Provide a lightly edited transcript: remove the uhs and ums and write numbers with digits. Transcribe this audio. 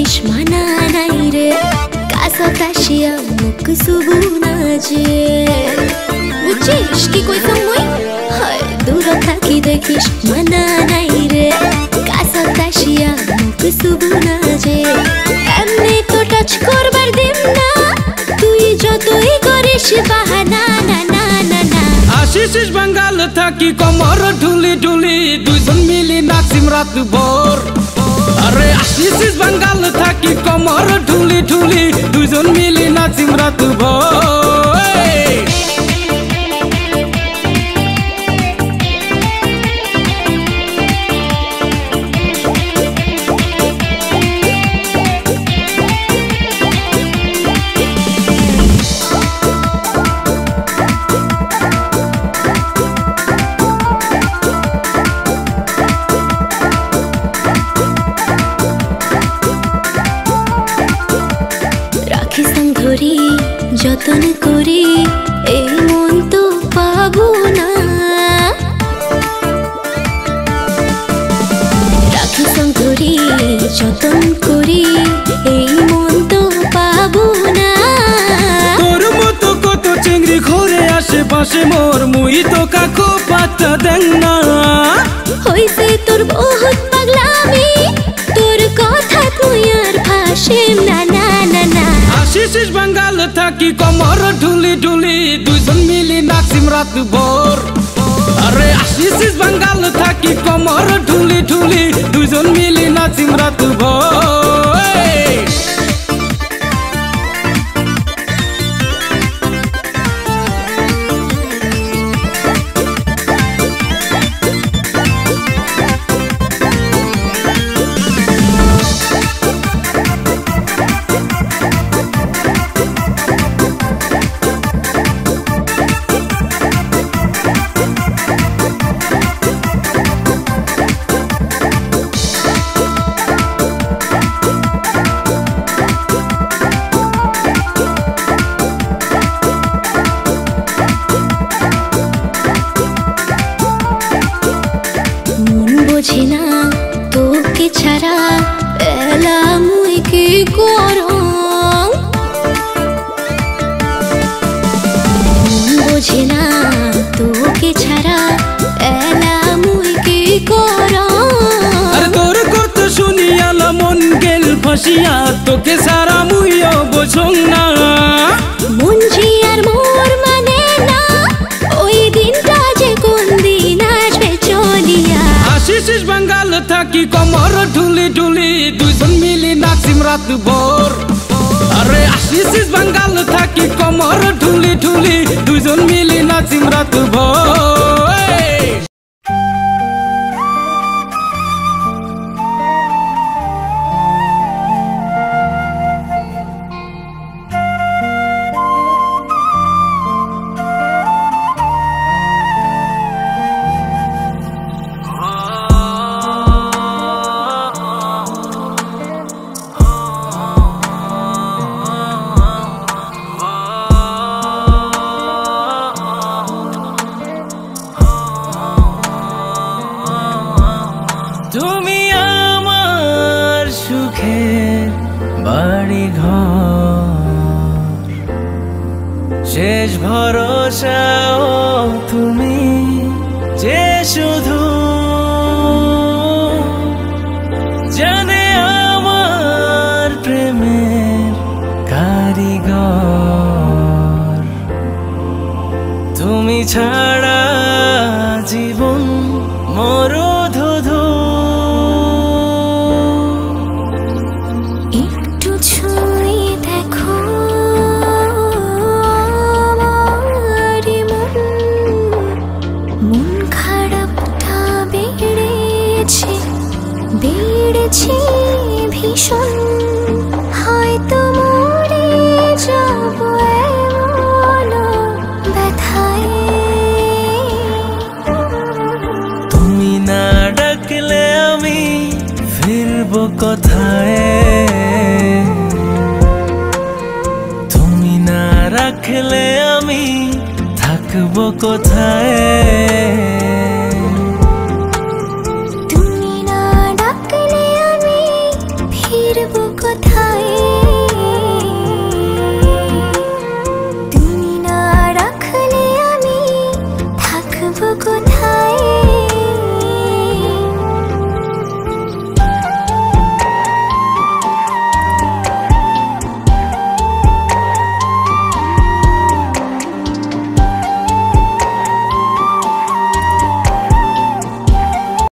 দেখিস মানা নাই রে কাছত আসিয়া মুখ শুবু না যে বুঝছিস কি কইতাম মই হয় দূর থাকি দেখিস মানা নাই রে কাছত আসিয়া মুখ শুবু না যে এমনি তো টাচ করবার দিম না তুই যতই করিস বাহানা না না না না আশিস বাঙ্গাল থাকি কমর ঢুলি ঢুলি দুইজন মিলি নাচিম রাত ভোর আরে আশিস বাঙ্গাল থাকি কমর ঢুলি ঢুলি দুইজন মিলি নাচিম রাত ভোর যতন করি এই মন তো পাবো না রাখি ধরি যতন করি এই মন তো পাবো না তোর মতো কত চিংড়ি ঘরে আশেপাশে মোর মুই তো কাকু পাত্তা দেন না হইছে তোর বহুত পাগলামি তোর কথা তুই আর ভাসেম না না না না আশিস বাঙ্গাল থাকি কমর ঢুলি ঢুলি দুইজন মিলি নাচিম রাত ভোর আরে আশিস বাঙ্গাল থাকি কমর ঢুলি ঢুলি দুইজন মিলি নাচিম রাত ভোর বুঝি না তোকে ছাড়া এলা মুই কি করম বুঝি না তোকে ছাড়া এলা মুই কি করম আরে তোর কথা শুনিয়ালা মন গেল ফাঁসিয়া তোকে সারা মুইও বোঝং না মুঞ্জি আর মোর মানে না ওই দিনটা যে কোন দিন আসবে চলিয়া আশিস বাঙ্গাল থাকি কমর ঢুলি ঢুলি দুইজন মিলি নাচিম রাত ভোর আরে আশিস বাঙ্গাল থাকি কমর ঢুলি ঢুলি দুইজন মিলি নাচিম রাত ভোর তুমি আমার সুখের বাড়ি ঘর শেষ ভরসা তুমি যে শুধু জানে আমার প্রেমের কারিগর তুমি ছাড়া জীবন মরু ভীষণ হয়তো মরে যাব এমন ব্যথায় তুমি না ডাকলে আমি ফিরবো কোথায় তুমি না রাখলে আমি থাকবো কোথায়